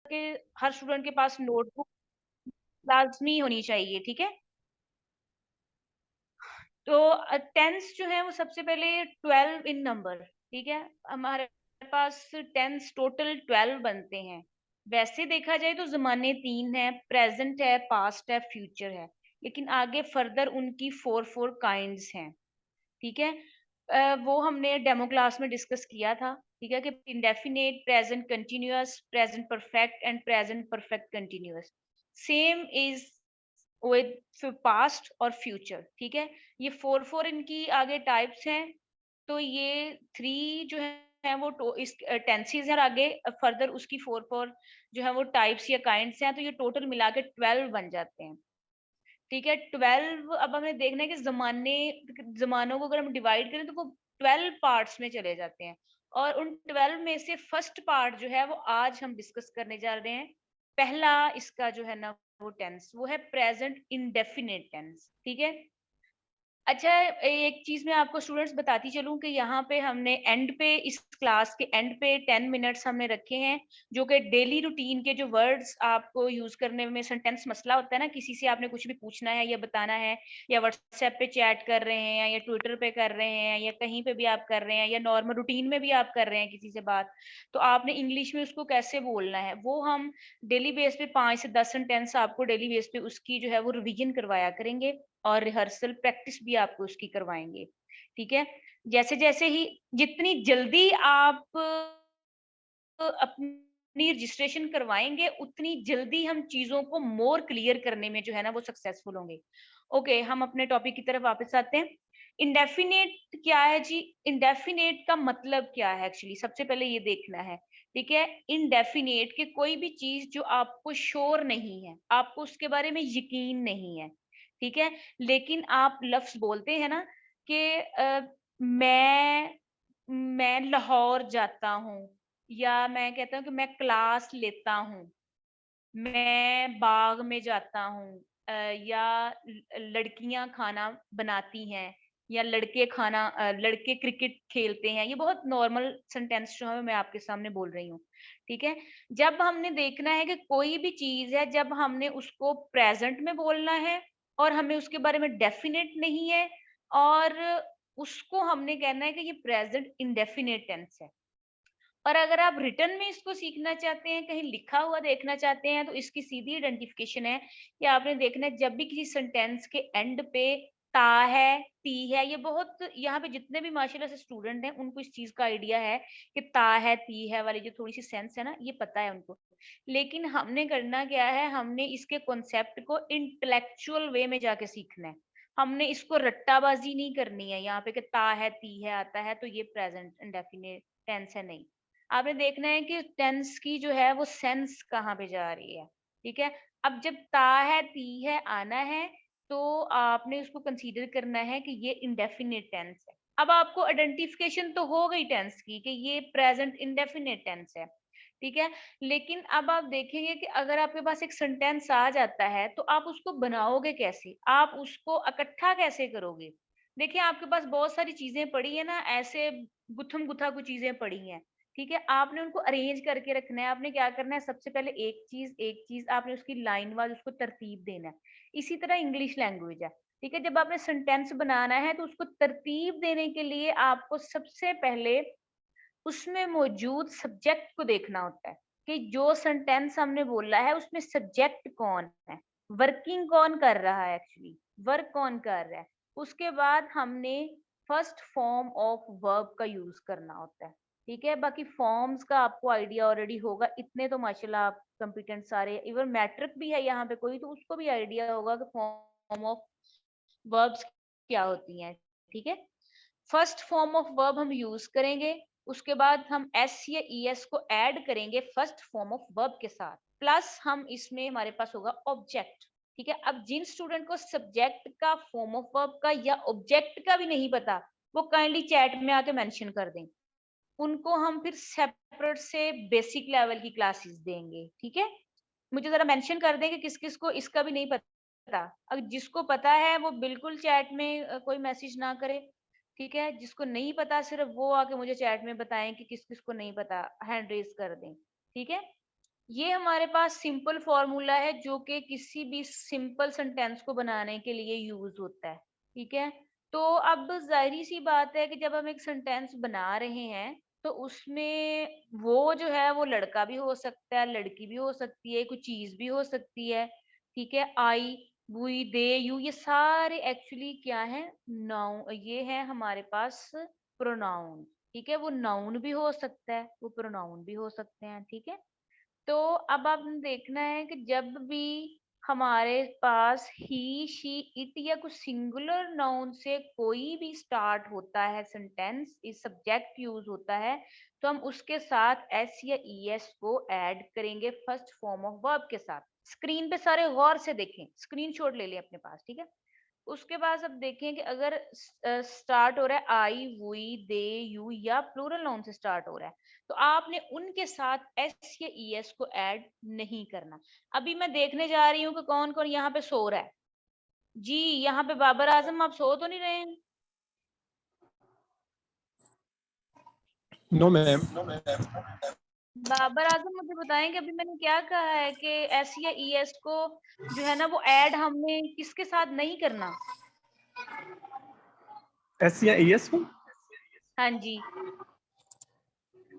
के हर स्टूडेंट के पास नोटबुक लाज़मी होनी चाहिए, ठीक है? तो टेंस जो है वो सबसे पहले 12 इन नंबर, ठीक है? हमारे पास टेंस टोटल 12 बनते हैं। वैसे देखा जाए तो ज़माने 3 हैं, प्रेज़ेंट है, पास्ट है, फ्यूचर है। लेकिन आगे फर्दर उनकी 4-4 काइंड्स हैं, ठीक है? वो हमने डेमो क्लास में डिस्कस किया था, ठीक है? कि indefinite, present continuous, present perfect and present perfect continuous. Same is with past और फ्यूचर, ठीक है? ये 4-4 इनकी आगे टाइप्स हैं, तो ये 3 जो है वो इस टेंसेस हैं और आगे फर्दर उसकी 4-4 जो है वो टाइप्स या काइंड्स हैं, तो ये टोटल मिला के 12 बन जाते हैं, ठीक है? 12 अब हमें देखना है कि ज़मानों को अगर हम डिवाइड करें तो वो 12 पार्ट्स में चले जाते हैं और उन 12 में से फर्स्ट पार्ट जो है वो आज हम डिस्कस करने जा रहे हैं। पहला इसका जो है ना वो टेंस, वो है प्रेज़ेंट इंडेफिनिट टेंस, ठीक है? अच्छा, एक चीज़ मैं आपको स्टूडेंट्स बताती चलूँ कि यहाँ पे हमने एंड पे इस क्लास के एंड पे 10 मिनट्स हमने रखे हैं, जो कि डेली रूटीन के जो वर्ड्स आपको यूज़ करने में सेंटेंस मसला होता है ना, किसी से आपने कुछ भी पूछना है या बताना है या व्हाट्सएप पे चैट कर रहे हैं या ट्विटर पे कर रहे हैं या कहीं पे भी आप कर रहे हैं या नॉर्मल रूटीन में भी आप कर रहे हैं किसी से बात, तो आपने इंग्लिश में उसको कैसे बोलना है, वो हम डेली बेस पे 5 से 10 सेंटेंस आपको डेली बेस पे उसकी जो है वो रिवीजन करवाया करेंगे और रिहर्सल प्रैक्टिस भी आपको उसकी करवाएँगे, ठीक है? जैसे-जैसे ही जितनी जल्दी आप अपनी रजिस्ट्रेशन करवाएँगे, उतनी जल्दी हम चीज़ों को मोर क्लियर करने में जो है ना वो सक्सेसफुल होंगे। ओके, हम अपने टॉपिक की तरफ वापस आते हैं। इंडेफिनिट क्या है जी? इंडेफिनिट का मतलब क्या है एक्चुअली? सबसे पहले ये देखना है, ठीक है? इंडेफिनिट कि कोई भी चीज़ जो आपको श्योर नहीं है, आपको उसके बारे में यकीन नहीं है, ठीक है? लेकिन आप लफ्ज़ बोलते हैं ना कि मैं लाहौर जाता हूँ या मैं कहता हूँ कि मैं क्लास लेता हूँ, मैं बाग में जाता हूँ या लड़कियां खाना बनाती हैं या लड़के क्रिकेट खेलते हैं। ये बहुत नॉर्मल सेंटेंस जो है मैं आपके सामने बोल रही हूँ, ठीक है? जब हमने देखना है कि कोई भी चीज है, जब हमने उसको प्रेजेंट में बोलना है और हमें उसके बारे में डेफिनेट नहीं है और उसको हमने कहना है कि ये प्रेजेंट इंडेफिनेट टेंस है। और अगर आप रिटर्न में इसको सीखना चाहते हैं, कहीं लिखा हुआ देखना चाहते हैं, तो इसकी सीधी आइडेंटिफिकेशन है कि आपने देखना है जब भी किसी सेंटेंस के एंड पे ता है, ती है, ये बहुत यहाँ पे जितने भी माशाल्लाह से स्टूडेंट हैं, उनको इस चीज़ का आइडिया है कि ता है, ती है वाली जो थोड़ी-सी सेंस है ना, ये पता है उनको। लेकिन हमने करना क्या है, हमने इसके कॉन्सेप्ट को इंटेलेक्चुअल वे में जाके सीखना है। हमने इसको रट्टाबाज़ी नहीं करनी है यहाँ पे कि ता है, ती है आता है, तो ये प्रेज़ेंट इंडेफिनिट टेंस है, नहीं। आपने देखना है कि टेंस की जो है वो सेंस कहाँ पे जा रही है, ठीक है? अब जब ता है, ती है आना है, तो आपने उसको कंसीडर करना है कि ये इंडेफिनिट टेंस है। अब आपको आइडेंटिफिकेशन तो हो गई टेंस की कि ये प्रेजेंट इंडेफिनिट टेंस है, ठीक है? लेकिन अब आप देखेंगे कि अगर आपके पास एक सेंटेंस आ जाता है, तो आप उसको बनाओगे कैसे? आप उसको इकट्ठा कैसे करोगे? देखिए, आपके पास बहुत सारी चीज़ें पड़ी हैं ना, ऐसे गुत्थम-गुत्था कुछ चीज़ें पड़ी हैं। ठीक है? आपने उनको अरेंज करके रखना है। आपने क्या करना है, सबसे पहले एक चीज़ आपने उसकी लाइन वाइज़ उसको तरतीब देना है। इसी तरह इंग्लिश लैंग्वेज है, ठीक है? जब आपने सेंटेंस बनाना है तो उसको तरतीब देने के लिए आपको सबसे पहले उसमें मौजूद सब्जेक्ट को देखना होता है कि जो सेंटेंस हमने बोला है उसमें सब्जेक्ट कौन है, वर्किंग कौन कर रहा है एक्चुअली, वर्क कौन कर रहा है। उसके बाद हमने फर्स्ट फॉर्म ऑफ वर्ब का यूज करना होता है, ठीक है? बाकी फॉर्म्स का आपको आइडिया ऑलरेडी होगा, इतने तो माशाल्लाह आप कंपिटेंट सारे, इवन मैट्रिक भी है यहाँ पे कोई तो उसको भी आइडिया होगा कि फॉर्म ऑफ वर्ब्स क्या होती हैं, ठीक है? फर्स्ट फॉर्म ऑफ वर्ब हम यूज करेंगे, उसके बाद हम एस या ईएस को ऐड करेंगे फर्स्ट फॉर्म ऑफ वर्ब के साथ, प्लस हम इसमें हमारे पास होगा ऑब्जेक्ट, ठीक है? अब जिन स्टूडेंट को सब्जेक्ट का, फॉर्म ऑफ वर्ब का या ऑब्जेक्ट का भी नहीं पता, वो काइंडली चैट में आके मेंशन कर दें। उनको हम फिर सेपरेट से बेसिक लेवल की क्लासेस देंगे, ठीक है? मुझे ज़रा मेंशन कर दें कि किस-किस को इसका भी नहीं पता। अगर जिसको पता है वो बिल्कुल चैट में कोई मैसेज ना करे, ठीक है? जिसको नहीं पता सिर्फ़ वो आके मुझे चैट में बताएँ कि किस-किस को नहीं पता, हैंड रेज़ कर दें, ठीक है? ये हमारे पास सिंपल फॉर्मूला है जो कि किसी भी सिंपल सेंटेंस को बनाने के लिए यूज होता है, ठीक है। तो अब जाहिर सी बात है कि जब हम एक सेंटेंस बना रहे हैं तो उसमें वो जो है वो लड़का भी हो सकता है, लड़की भी हो सकती है, कोई चीज भी हो सकती है, ठीक है। आई, वी, दे, यू, ये सारे एक्चुअली क्या है, नाउन, ये है हमारे पास प्रोनाउन, ठीक है। वो नाउन भी हो सकता है, वो प्रोनाउन भी हो सकते हैं, ठीक है। तो अब आपने देखना है कि जब भी हमारे पास ही, शी, इट या कुछ सिंगुलर नाउन से कोई भी स्टार्ट होता है सेंटेंस, इस सब्जेक्ट यूज होता है, तो हम उसके साथ एस या ई एस को ऐड करेंगे फर्स्ट फॉर्म ऑफ वर्ब के साथ। स्क्रीन पे सारे गौर से देखें, स्क्रीनशॉट ले लें अपने पास, ठीक है। उसके बाद अब देखें कि अगर स्टार्ट हो रहा है आई, वी, दे, यू या प्लूरल नाउन से स्टार्ट हो रहा है, तो आपने उनके साथ एस या ई एस को ऐड नहीं करना। अभी मैं देखने जा रही हूँ कि कौन कौन यहाँ पे सो रहा है। जी, यहाँ पे बाबर आजम, आप सो तो नहीं रहे हैं? No ma'am. बाबर आजम, मुझे बताएं कि अभी मैंने क्या कहा है कि एस या ई एस को जो है ना वो ऐड हमने किसके साथ नहीं करना। एस या ई एस को हाँ जी,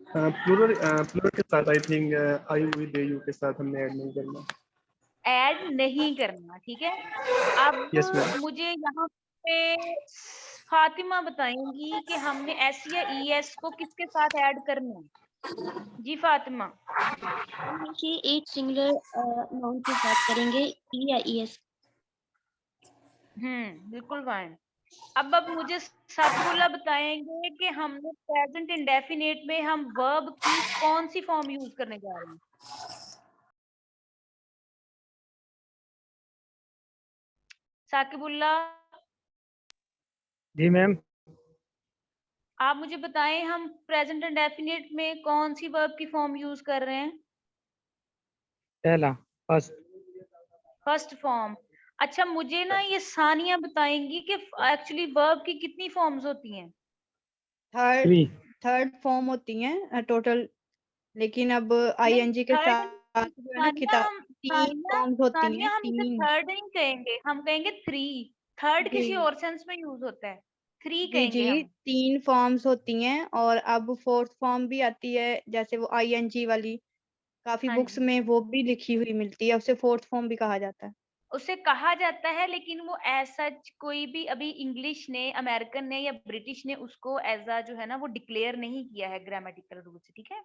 प्लूरल प्लूरल के साथ I think I we they you के साथ हमने ऐड नहीं करना। ऐड नहीं करना, ठीक है। अब यस मैम। मुझे यहाँ पे फातिमा बताएंगी कि हमने एस या ई एस को किसके साथ ऐड करना है। जी फातिमा। देखिए एक सिंगुलर नाउन के साथ करेंगे ई या ई एस। बिल्कुल फाइन। अब मुझे साकिबुल्ला बताएंगे कि हमने प्रेजेंट इंडेफिनेट में हम वर्ब की कौन सी फॉर्म यूज करने जा रहे हैं। साकिबुल्ला, जी मैम। आप मुझे बताएं हम प्रेजेंट इंडेफिनेट में कौन सी वर्ब की फॉर्म यूज कर रहे हैं। पहला, फर्स्ट। First form. अच्छा, मुझे ना ये सानिया बताएंगी कि एक्चुअली वर्ब की कितनी फॉर्म्स होती हैं। थर्ड थर्ड फॉर्म होती हैं टोटल, लेकिन अब नहीं, आईएनजी के थर्ड साथ जो है ना सानिया हम तीन सानिया फॉर्म्स होती सानिया हैं, हम इसे तीन। थर्ड नहीं कहेंगे, हम कहेंगे थ्री। थर्ड जी किसी और सेंस में यूज होता है, थ्री जी कहेंगे जी, हम। तीन फॉर्म्स होती हैं और अब फोर्थ फॉर्म भी आती है, जैसे वो आईएनजी वाली काफी हाँ बुक्स जी, में वो भी लिखी हुई मिलती है, उसे फोर्थ फॉर्म भी कहा जाता है। उसे कहा जाता है, लेकिन वो ऐसा कोई भी अभी इंग्लिश ने, अमेरिकन ने या ब्रिटिश ने उसको एज अ जो है ना वो डिक्लेयर नहीं किया है ग्रामेटिकल रूल से, ठीक है।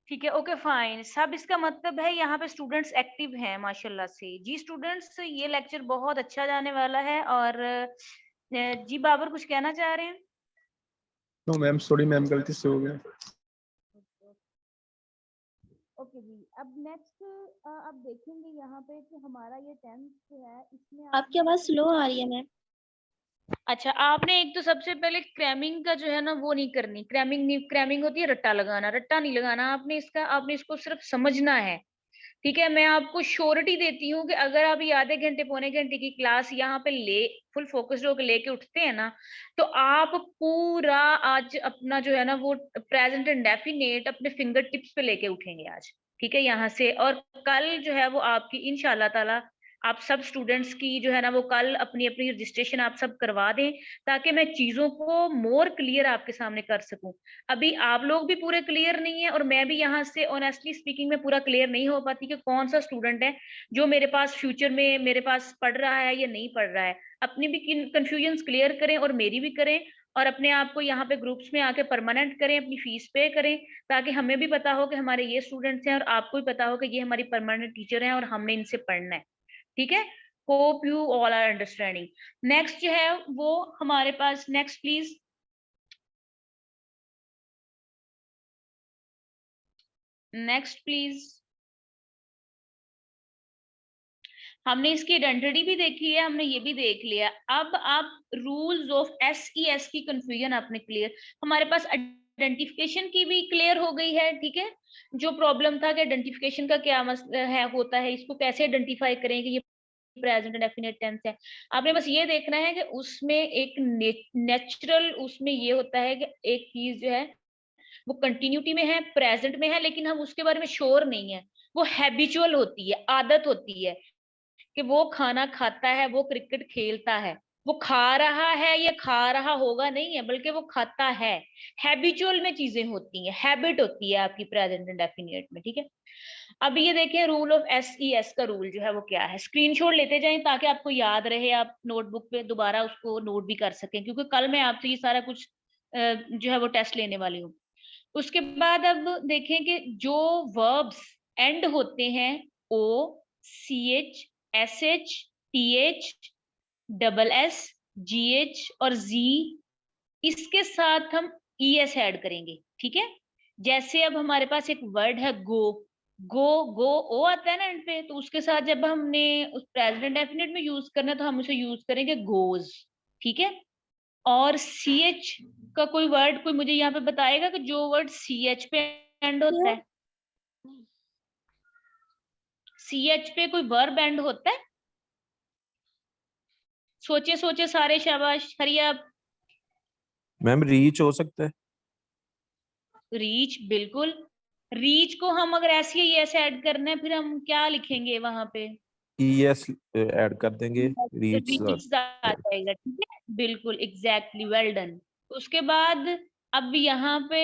ठीक है, ओके फाइन। सब इसका मतलब है यहाँ पे स्टूडेंट्स एक्टिव हैं माशाल्लाह से। जी स्टूडेंट्स, ये लेक्चर बहुत अच्छा जाने वाला है। और जी बाबर कुछ कहना चाह रहे हैं? नो मैम, सॉरी मैम, गलती से हो गया। ओके जी, अब नेक्स्ट अब देखेंगे यहाँ पे कि हमारा ये टेंथ जो है इसमें आपकी आपने आवाज स्लो आ रही है मैम। अच्छा, आपने एक तो सबसे पहले क्रैमिंग का जो है ना वो नहीं करनी। क्रैमिंग नहीं, क्रैमिंग होती है रट्टा लगाना, रट्टा नहीं लगाना आपने इसका, आपने इसको सिर्फ समझना है, ठीक है। मैं आपको श्योरिटी देती हूँ कि अगर आप ये आधे घंटे पौने घंटे की क्लास यहाँ पे ले फुल फोकस्ड होकर लेके उठते हैं ना, तो आप पूरा आज अपना जो है ना वो प्रेजेंट इंडेफिनेट अपने फिंगर टिप्स पे लेके उठेंगे आज, ठीक है, यहाँ से। और कल जो है वो आपकी इंशाल्लाह ताला आप सब स्टूडेंट्स की जो है ना वो कल अपनी अपनी रजिस्ट्रेशन आप सब करवा दें, ताकि मैं चीजों को मोर क्लियर आपके सामने कर सकूं। अभी आप लोग भी पूरे क्लियर नहीं है और मैं भी यहाँ से ऑनेस्टली स्पीकिंग में पूरा क्लियर नहीं हो पाती कि कौन सा स्टूडेंट है जो मेरे पास फ्यूचर में मेरे पास पढ़ रहा है या नहीं पढ़ रहा है। अपनी भी कंफ्यूजन क्लियर करें और मेरी भी करें, और अपने आप को यहाँ पे ग्रुप्स में आके परमानेंट करें, अपनी फीस पे करें, ताकि हमें भी पता हो कि हमारे ये स्टूडेंट्स हैं और आपको भी पता हो कि ये हमारी परमानेंट टीचर हैं और हमने इनसे पढ़ना है, ठीक है। Hope you all are understanding. Next जो है वो हमारे पास, नेक्स्ट प्लीज, नेक्स्ट प्लीज। हमने इसकी आइडेंटिटी भी देखी है, हमने ये भी देख लिया। अब आप रूल्स ऑफ एसईएस की कंफ्यूजन आपने क्लियर, हमारे पास आइडेंटिफिकेशन की भी क्लियर हो गई है, ठीक है। जो प्रॉब्लम था कि आइडेंटिफिकेशन का क्या मसला है, होता है, इसको कैसे आइडेंटिफाई करें कि ये प्रेजेंट डेफिनेट टेंस है। आपने बस ये देखना है कि उसमें एक नेचुरल उसमें ये होता है कि एक चीज जो है वो कंटिन्यूटी में है, प्रेजेंट में है, लेकिन हम उसके बारे में श्योर नहीं है, वो हैबिचुअल होती है, आदत होती है कि वो खाना खाता है, वो क्रिकेट खेलता है, वो खा रहा है, ये खा रहा होगा नहीं है, बल्कि वो खाता है। हैबिचुअल में चीजें होती हैं, हैबिट होती है आपकी प्रेजेंट इंडेफिनिट में, ठीक है। अब ये देखें रूल ऑफ SES का रूल जो है वो क्या है, स्क्रीनशॉट लेते जाएं ताकि आपको याद रहे, आप नोटबुक पे दोबारा उसको नोट भी कर सकें, क्योंकि कल मैं आपसे ये सारा कुछ जो है वो टेस्ट लेने वाली हूँ। उसके बाद अब देखें कि जो वर्ब्स एंड होते हैं OCH, SH, TH, SS, GH और Z, इसके साथ हम ES ऐड करेंगे, ठीक है। जैसे अब हमारे पास एक वर्ड है गो, गो ओ आता है ना एंड पे, तो उसके साथ जब हमने उस प्रेजेंट डेफिनेट में यूज करना है तो हम उसे यूज करेंगे गोज, ठीक है। और CH का कोई वर्ड, कोई मुझे यहाँ पे बताएगा कि जो वर्ड CH पे एंड होता है, CH पे कोई वर्ब एंड होता है? सोचे सोचे सारे, शाबाश, हरी आप। मैम रीच हो सकता है। रीच, बिल्कुल। रीच को हम अगर ऐसे ही ऐसे ऐड करना है, फिर हम क्या लिखेंगे वहां पे? ES ऐड कर देंगे, रीच रीच आ जाएगा, ठीक है, बिल्कुल, एग्जैक्टली, वेल डन। उसके बाद अब यहाँ पे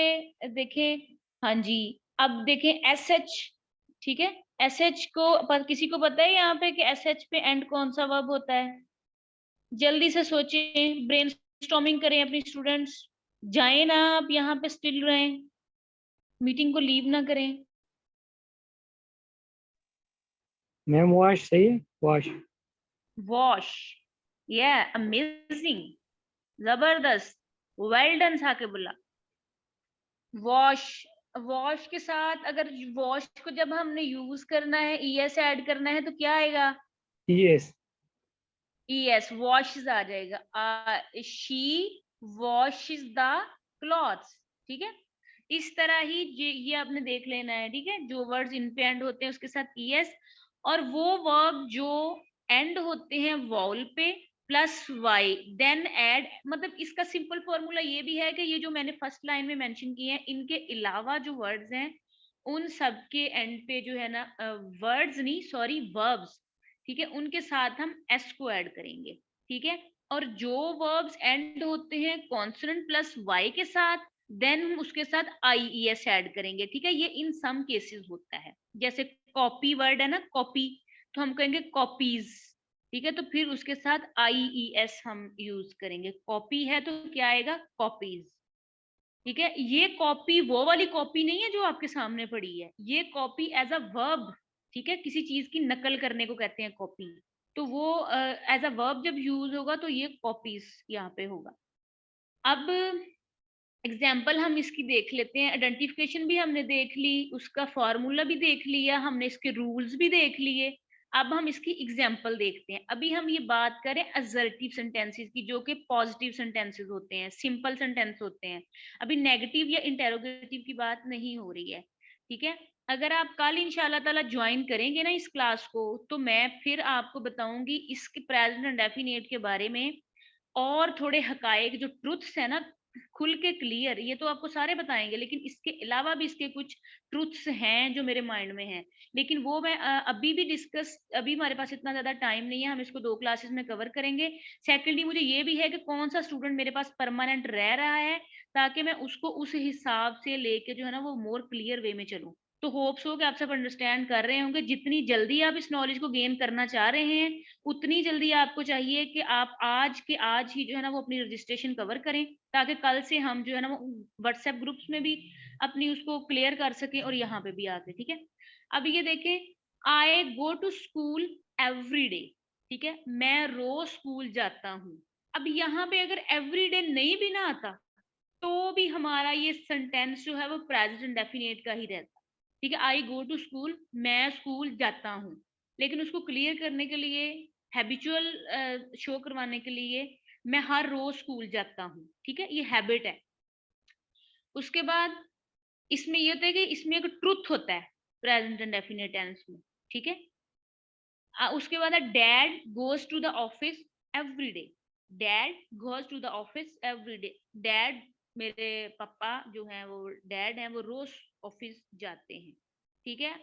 देखें, हाँ जी, अब देखें SH, ठीक है। SH को किसी को पता है यहाँ पे कि SH पे एंड कौन सा वर्ब होता है? जल्दी से सोचें, ब्रेनस्टॉर्मिंग करें अपनी स्टूडेंट्स, जाएं ना आप यहाँ पे, स्टिल रहें, मीटिंग को लीव ना करें। मैम वॉश सही है, वॉश। वॉश, या अमेजिंग, जबरदस्त, वेल डन साकिबुल्ला। वॉश, वॉश के साथ अगर वॉश को जब हमने यूज करना है, ES ऐड करना है, तो क्या आएगा? यस। ES, वॉशेस आ जाएगा। शी वॉशेस द क्लॉथ्स, ठीक है। इस तरह ही ये आपने देख लेना है, ठीक है। जो वर्ड्स इन पे एंड होते हैं उसके साथ ES, और वो वर्ब जो एंड होते हैं वॉल पे प्लस Y, देन ऐड, मतलब इसका सिंपल फॉर्मूला ये भी है कि ये जो मैंने फर्स्ट लाइन में मेंशन किए हैं, इनके अलावा जो वर्ड्स हैं उन सब के एंड पे जो है ना, वर्ड्स नहीं, सॉरी, वर्ब्स, ठीक है, उनके साथ हम S को ऐड करेंगे, ठीक है। और जो वर्ब्स एंड होते हैं कॉन्सोनेंट प्लस Y के साथ, देन हम उसके साथ IES ऐड करेंगे, ठीक है। ये इन सम केसेस होता है, जैसे कॉपी वर्ड है ना, कॉपी, तो हम कहेंगे कॉपीज, ठीक है, तो फिर उसके साथ IES हम यूज करेंगे। कॉपी है तो क्या आएगा? कॉपीज, ठीक है। ये कॉपी वो वाली कॉपी नहीं है जो आपके सामने पड़ी है, ये कॉपी एज अ वर्ब, ठीक है, किसी चीज की नकल करने को कहते हैं कॉपी, तो वो एज अ वर्ब जब यूज होगा तो ये कॉपीज यहाँ पे होगा। अब एग्जाम्पल हम इसकी देख लेते हैं, आइडेंटिफिकेशन भी हमने देख ली, उसका फॉर्मूला भी देख लिया हमने, इसके रूल्स भी देख लिए। अब हम इसकी एग्जाम्पल देखते हैं। अभी हम ये बात करें असर्टिव सेंटेंसेस की, जो कि पॉजिटिव सेंटेंसेस होते हैं, सिंपल सेंटेंस होते हैं। अभी नेगेटिव या इंटेरोगेटिव की बात नहीं हो रही है, ठीक है। अगर आप कल इंशाल्लाह ताला ज्वाइन करेंगे ना इस क्लास को, तो मैं फिर आपको बताऊंगी इसके प्रेजेंट इंडेफिनिट के बारे में, और थोड़े हकायक जो ट्रुथ्स है ना, खुल के क्लियर, ये तो आपको सारे बताएंगे, लेकिन इसके अलावा भी इसके कुछ ट्रुथ्स हैं जो मेरे माइंड में हैं, लेकिन वो मैं अभी भी डिस्कस, अभी हमारे पास इतना ज्यादा टाइम नहीं है, हम इसको 2 क्लासेस में कवर करेंगे। सेकेंडली मुझे ये भी है कि कौन सा स्टूडेंट मेरे पास परमानेंट रह रहा है, ताकि मैं उसको उस हिसाब से लेके जो है ना वो मोर क्लियर वे में चलूं। तो होप्स हो कि आप सब अंडरस्टैंड कर रहे होंगे। जितनी जल्दी आप इस नॉलेज को गेन करना चाह रहे हैं, उतनी जल्दी आपको चाहिए कि आप आज के आज ही जो है ना वो अपनी रजिस्ट्रेशन कवर करें, ताकि कल से हम जो है ना वो व्हाट्सएप ग्रुप्स में भी अपनी उसको क्लियर कर सकें और यहाँ पे भी आके, ठीक है। अब ये देखें, I go to school every day, ठीक है, मैं रोज स्कूल जाता हूँ। अब यहाँ पे अगर एवरी डे नहीं भी ना आता, तो भी हमारा ये सेंटेंस जो है वो प्रेजेंट इंडेफिनिट का ही रहता, ठीक है। आई गो टू स्कूल, मैं स्कूल जाता हूँ, लेकिन उसको क्लियर करने के लिए, हैबिचुअल शो करवाने के लिए, मैं हर रोज स्कूल जाता हूँ, ठीक है, ये हैबिट है। उसके बाद इसमें ये होता है कि इसमें एक ट्रुथ होता है प्रेजेंट इंडेफिनिट टेंस में, ठीक है। उसके बाद है dad goes to the office every day, dad goes to the office every day, dad, मेरे पापा जो हैं वो डैड हैं, वो रोज ऑफिस जाते हैं, ठीक है।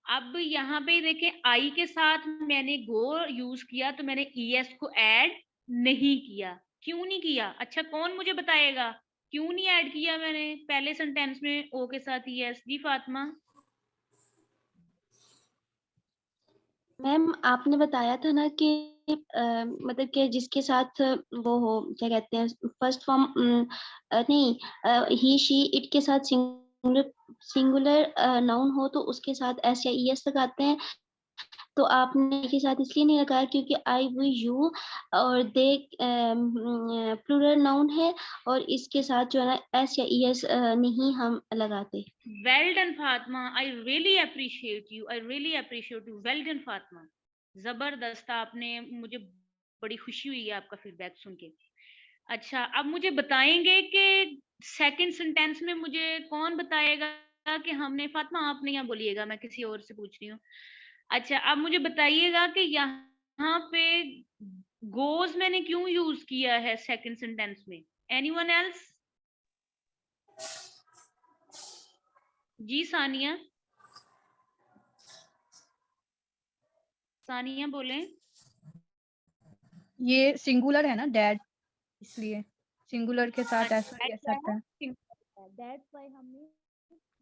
अब यहाँ पे देखें आई के साथ मैंने गो यूज किया तो मैंने ईएस को ऐड नहीं किया। क्यों नहीं किया? अच्छा कौन मुझे बताएगा क्यों नहीं ऐड किया मैंने पहले सेंटेंस में ओ के साथ ईएस? जी फातिमा। मैम आपने बताया था ना कि मतलब कि जिसके साथ वो हो क्या कहते हैं फर्स्ट फॉर्म नहीं ही शी इट के साथ सिंगुलर नाउन हो तो उसके साथ एस या ईएस लगाते हैं। तो आपने के साथ इसलिए नहीं लगाया क्योंकि आई वी यू और दे प्लूरल नाउन है और इसके साथ जो है ना एस या ईएस नहीं हम लगाते। Well done Fatima, I really appreciate you, I really appreciate you, well done Fatima, जबरदस्त आपने, मुझे बड़ी खुशी हुई है आपका फीडबैक सुन के। अच्छा अब मुझे बताएंगे कि सेकंड सेंटेंस में मुझे कौन बताएगा कि हमने, फातिमा आप नहीं यहाँ बोलिएगा, मैं किसी और से पूछ रही हूँ। अच्छा अब मुझे बताइएगा कि यहाँ पे गोज मैंने क्यों यूज किया है सेकंड सेंटेंस में? Anyone else? जी सानिया, सानिया बोलें। ये सिंगुलर है ना डैड, इसलिए सिंगुलर के साथ अच्छा, ऐसा क्या आता है। है? दैट्स व्हाई हमने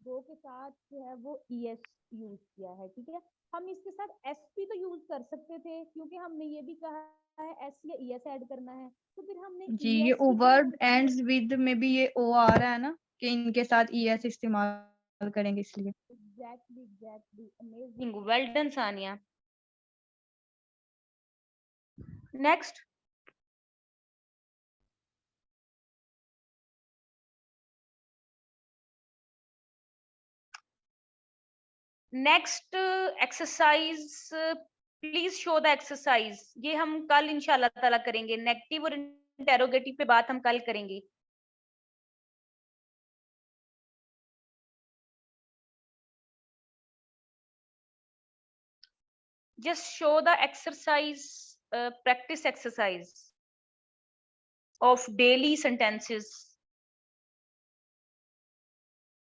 गो के साथ जो है वो ईएस यूज किया है, ठीक है। हम इसके साथ एसपी तो यूज कर सकते थे क्योंकि हमने ये भी कहा है एस या ईएस ऐड करना है, तो फिर हमने जी ये ईएस की वर्ब एंड्स विद में भी ये ओ आ रहा है ना कि इनके साथ ईएस इस्तेमाल करेंगे इसलिए। Exactly amazing, well done Sania. Next, next exercise, please show the exercise. ये हम कल इंशाल्लाह ताला करेंगे, नेगेटिव और इंटेरोगेटिव पे बात हम कल करेंगे। Just show the exercise, practice exercise of daily sentences.